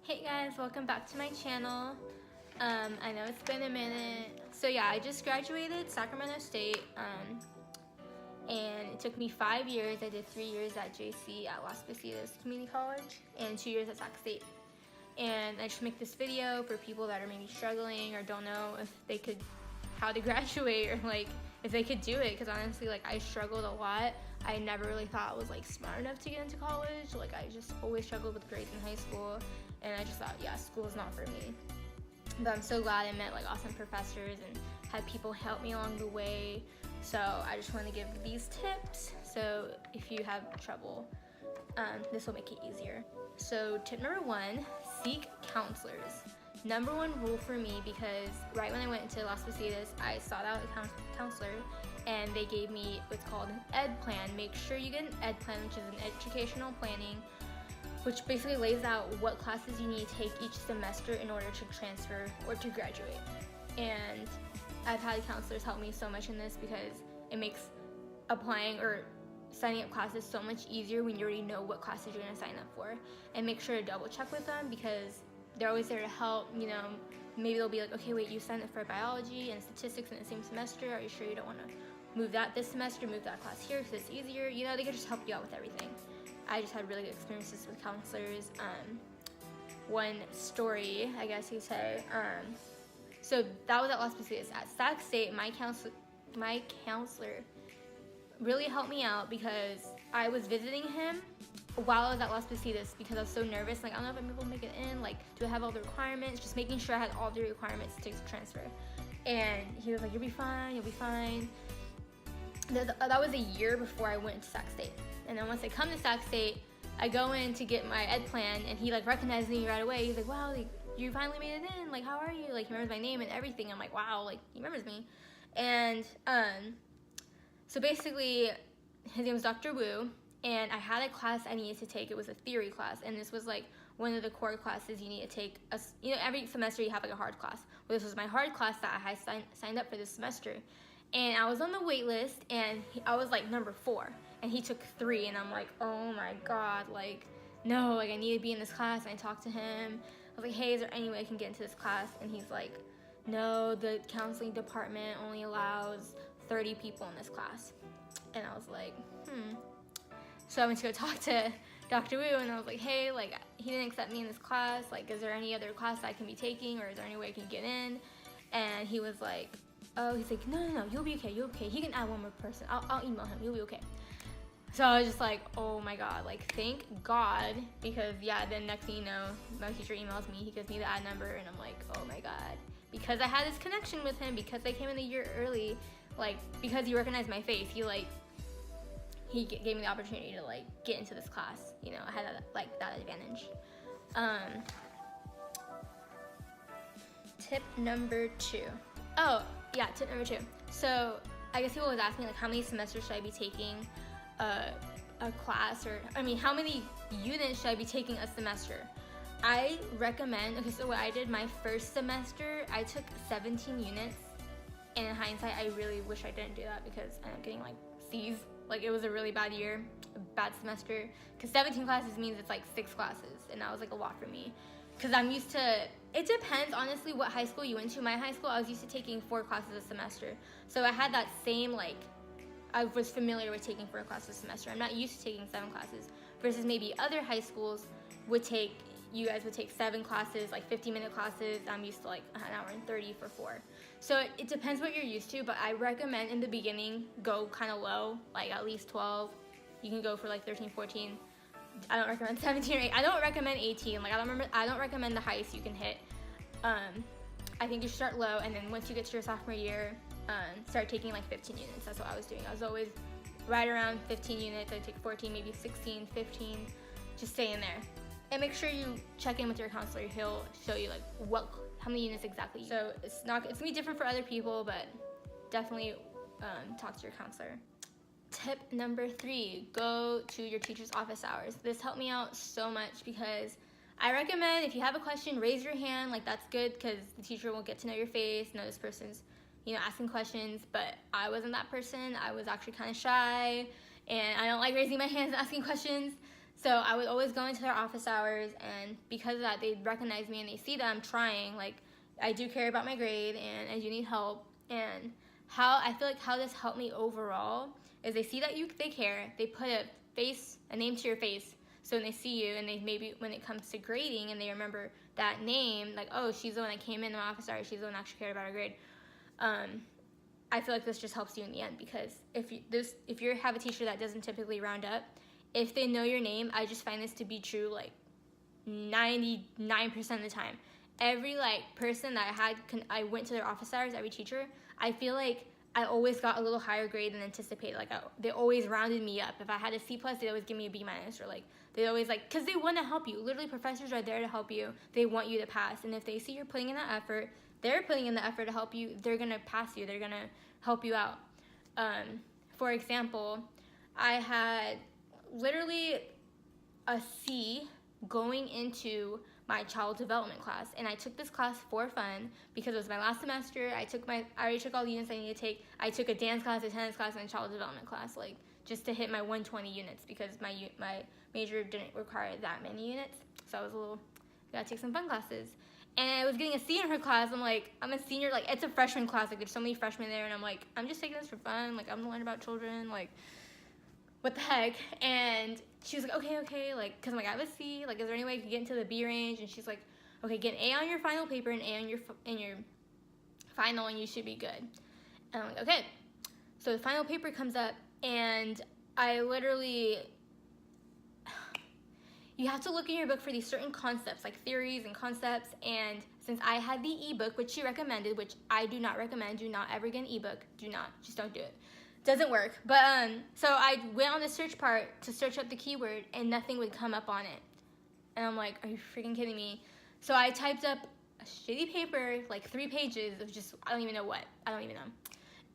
Hey guys, welcome back to my channel. I know it's been a minute. So yeah, I just graduated Sacramento State, and it took me 5 years. I did 3 years at JC at Las Positas Community College and 2 years at Sac State. And I just make this video for people that are maybe struggling or don't know if they could, how to graduate, or like if they could do it, because honestly, like, I struggled a lot. I never really thought I was like smart enough to get into college. Like, I just always struggled with grades in high school, and I just thought, yeah, school is not for me. But I'm so glad I met like awesome professors and had people help me along the way. So I just want to give these tips, so if you have trouble, this will make it easier. So tip number 1, seek counselors. Number 1 rule for me, because right when I went to Las Positas, I sought out a counselor, and they gave me what's called an ed plan. Make sure you get an ed plan, which is an educational planning, which basically lays out what classes you need to take each semester in order to transfer or to graduate. And I've had counselors help me so much in this, because it makes applying or signing up classes so much easier when you already know what classes you're going to sign up for. And make sure to double check with them, because they're always there to help. You know, maybe they'll be like, okay, wait, you signed up for biology and statistics in the same semester. Are you sure you don't want to move that this semester, move that class here because it's easier? You know, they can just help you out with everything. I just had really good experiences with counselors. One story, I guess you could say. So that was at Las Positas. At Sac State, my counselor really helped me out, because I was visiting him while I was at Las Positas, because I was so nervous. Like, I don't know if I'm able to make it in. Like, do I have all the requirements? Just making sure I had all the requirements to transfer. And he was like, you'll be fine, you'll be fine. That was a year before I went to Sac State. And then once I come to Sac State, I go in to get my ed plan, and he like recognized me right away. He's like, wow, like, you finally made it in. Like, how are you? Like, he remembers my name and everything. I'm like, wow, like, he remembers me. And so basically, his name was Dr. Wu, and I had a class I needed to take. It was a theory class, and this was like one of the core classes you need to take. You know, every semester you have like a hard class. Well, this was my hard class that I had signed up for this semester. And I was on the wait list, and I was like number 4, and he took 3, and I'm like, oh my God, like, no, like, I need to be in this class. And I talked to him. I was like, hey, is there any way I can get into this class? And he's like, no, the counseling department only allows 30 people in this class. And I was like, So I went to go talk to Dr. Wu, and I was like, hey, like, he didn't accept me in this class. Like, is there any other class I can be taking, or is there any way I can get in? And he was like, oh, he's like, no, you'll be okay, He can add one more person. I'll email him, you'll be okay. So I was just like, oh my God, like, thank God, because yeah, then next thing you know, my teacher emails me, he gives me the ad number, and I'm like, oh my God. Because I had this connection with him, because I came in a year early, like, because he recognized my face, he gave me the opportunity to like get into this class. You know, I had that advantage. Tip number 2. Oh yeah, tip number 2. So I guess people always ask me, like, how many semesters should I be taking a class, or I mean, how many units should I be taking a semester? I recommend, okay, so what I did my first semester, I took 17 units, and in hindsight, I really wish I didn't do that, because I ended up getting like C's. Like, it was a really bad year, a bad semester, because 17 classes means it's like 6 classes, and that was like a lot for me, because I'm used to, it depends honestly what high school you went to. My high school, I was used to taking 4 classes a semester, so I had that same, like, I was familiar with taking 4 classes a semester. I'm not used to taking 7 classes, versus maybe other high schools you guys would take 7 classes, like 50-minute classes. I'm used to like an hour and 30 for 4. So it depends what you're used to, but I recommend in the beginning, go kind of low, like at least 12. You can go for like 13, 14. I don't recommend 17 or 8. I don't recommend 18. Like, I don't recommend the highest you can hit. I think you should start low, and then once you get to your sophomore year, start taking like 15 units. That's what I was doing. I was always right around 15 units. I'd take 14, maybe 16, 15, just stay in there. And make sure you check in with your counselor. He'll show you like how many units exactly. So it's gonna be different for other people, but definitely talk to your counselor. Tip number 3, go to your teacher's office hours. This helped me out so much, because I recommend, if you have a question, raise your hand. Like, that's good, because the teacher will get to know your face, know this person's, you know, asking questions. But I wasn't that person. I was actually kind of shy, and I don't like raising my hands and asking questions. So I would always go into their office hours, and because of that, they'd recognize me and they see that I'm trying. Like, I do care about my grade and I do need help. And how I feel like how this helped me overall is they see that they care. They put a name to your face. So when they see you and they maybe when it comes to grading and they remember that name, like, oh, she's the one that came in the office hours, she's the one that actually cared about her grade. I feel like this just helps you in the end, because if you have a teacher that doesn't typically round up, if they know your name, I just find this to be true like 99% of the time. Every like person that I went to their office hours, every teacher, I feel like I always got a little higher grade than anticipated. Like they always rounded me up. If I had a C+, they always give me a B-, or like they always like, because they want to help you. Literally, professors are there to help you. They want you to pass, and if they see you're putting in that effort, they're putting in the effort to help you. They're gonna pass you. They're gonna help you out. For example, I had literally a C going into my child development class, and I took this class for fun because it was my last semester. I already took all the units I needed to take. I took a dance class, a tennis class, and a child development class, like just to hit my 120 units, because my major didn't require that many units. So I was gotta take some fun classes. And I was getting a C in her class. I'm like, I'm a senior, like it's a freshman class, like there's so many freshmen there, and I'm like, I'm just taking this for fun, like I'm gonna learn about children, like what the heck. And she was like, okay, like, because I'm like, I have a C, like, is there any way I can get into the B range? And she's like, okay, get an A on your final paper and A on your final, and you should be good. And I'm like, okay. So the final paper comes up, and I literally, you have to look in your book for these certain concepts, like theories and concepts, and since I had the ebook, which she recommended, which I do not recommend, do not ever get an ebook, just don't do it. Doesn't work. But so I went on the search part to search up the keyword, and nothing would come up on it. And I'm like, are you freaking kidding me? So I typed up a shitty paper, like 3 pages of just, I don't even know.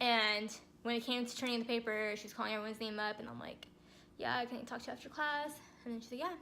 And when it came to turning in the paper, she's calling everyone's name up, and I'm like, yeah, can I talk to you after class? And then she's like, yeah.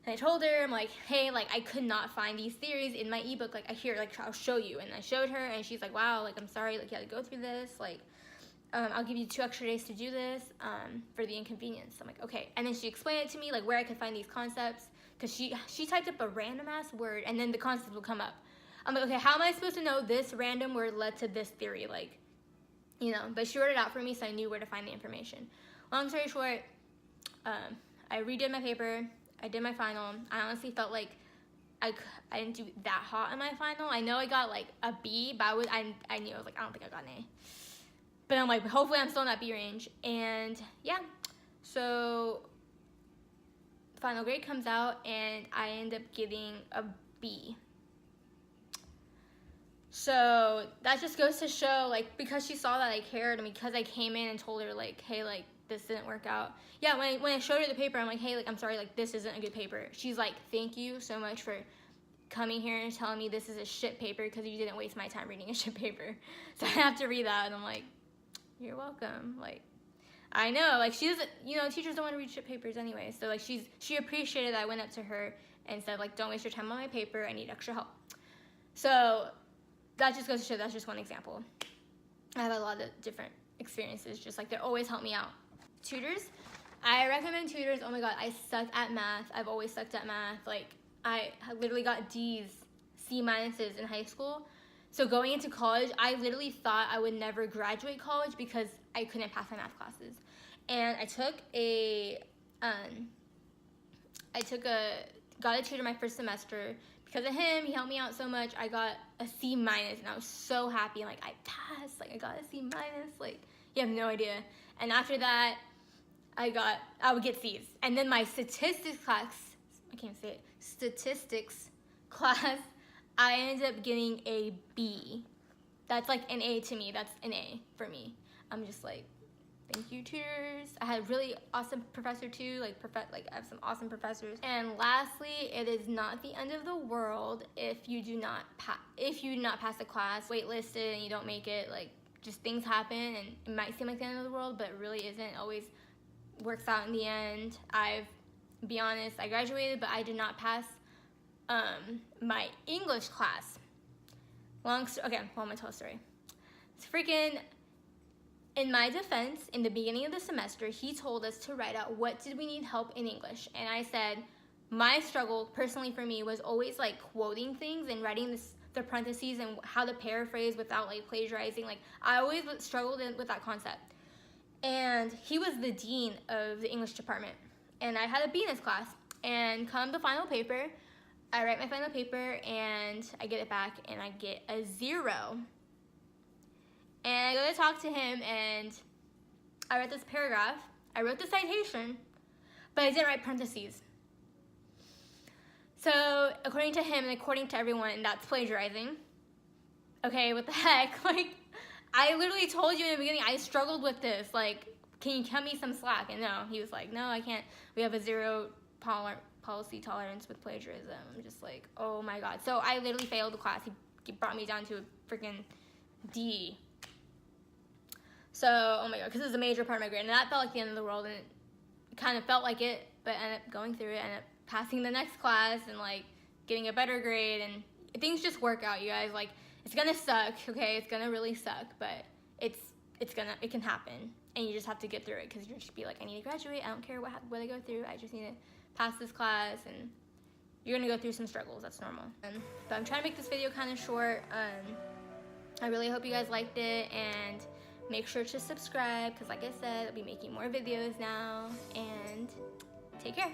And I told her, I'm like, hey, like, I could not find these theories in my ebook. Like, I'll show you. And I showed her, and she's like, wow, like, I'm sorry, like, you had to go through this, like, I'll give you 2 extra days to do this for the inconvenience. I'm like, okay. And then she explained it to me, like where I could find these concepts, because she typed up a random ass word, and then the concepts will come up. I'm like, okay, how am I supposed to know this random word led to this theory? Like, but she wrote it out for me, so I knew where to find the information. Long story short, I redid my paper. I did my final. I honestly felt like I didn't do that hot in my final. I know I got like a B, but I knew, I was like, I don't think I got an A. But I'm like, hopefully I'm still in that B range. And yeah, so final grade comes out, and I end up getting a B. So that just goes to show, like, because she saw that I cared, and because I came in and told her, like, hey, like, this didn't work out. Yeah, when I showed her the paper, I'm like, hey, like, I'm sorry, like, this isn't a good paper. She's like, thank you so much for coming here and telling me this is a shit paper, because you didn't waste my time reading a shit paper. So I have to read that, and I'm like, you're welcome. Like, I know, like, she doesn't, teachers don't want to read shit papers anyway. So, like, she appreciated that I went up to her and said, like, don't waste your time on my paper. I need extra help. So that just goes to show that's just one example. I have a lot of different experiences, just like they always help me out. Tutors, I recommend tutors. Oh my God, I suck at math. I've always sucked at math. Like, I literally got D's, C minuses in high school. So going into college, I literally thought I would never graduate college because I couldn't pass my math classes. And I got a tutor my first semester. Because of him, he helped me out so much. I got a C minus, and I was so happy. Like, I passed. Like, I got a C minus. Like, you have no idea. And after that, I would get C's. And then my statistics class, I ended up getting a B. That's like an A to me. That's an A for me. I'm just like, thank you, tutors. I had a really awesome professor too. Like I have some awesome professors. And lastly, it is not the end of the world if you do not pass a class, waitlisted, and you don't make it. Like, just things happen, and it might seem like the end of the world, but it really isn't. It always works out in the end. Be honest, I graduated, but I did not pass my English class. Okay, well, I'm gonna tell a story. It's freaking In my defense, in the beginning of the semester, he told us to write out what did we need help in English. And I said, my struggle personally for me was always like quoting things and writing the parentheses and how to paraphrase without like plagiarizing. Like I always struggled with that concept. And he was the dean of the English department. And I had a B in his class. And come the final paper, I write my final paper and I get it back and I get a 0. And I go to talk to him and I wrote this paragraph. I wrote the citation, but I didn't write parentheses. So according to him and according to everyone, that's plagiarizing. Okay, what the heck? Like, I literally told you in the beginning, I struggled with this. Like, can you cut me some slack? And no, he was like, no, I can't. We have a 0 policy tolerance with plagiarism. I'm just like, oh my God. So I literally failed the class. He brought me down to a freaking D. So, oh my God, because it was a major part of my grade. And that felt like the end of the world. And it kind of felt like it, but I ended up going through it. I ended up passing the next class and like getting a better grade. And things just work out, you guys. Like, it's gonna suck, okay? It's gonna really suck, but it can happen. And you just have to get through it because you're just be like, I need to graduate. I don't care what I go through. I just need to pass this class. And you're gonna go through some struggles. That's normal. But I'm trying to make this video kind of short. I really hope you guys liked it, and make sure to subscribe because like I said, I'll be making more videos now. And take care.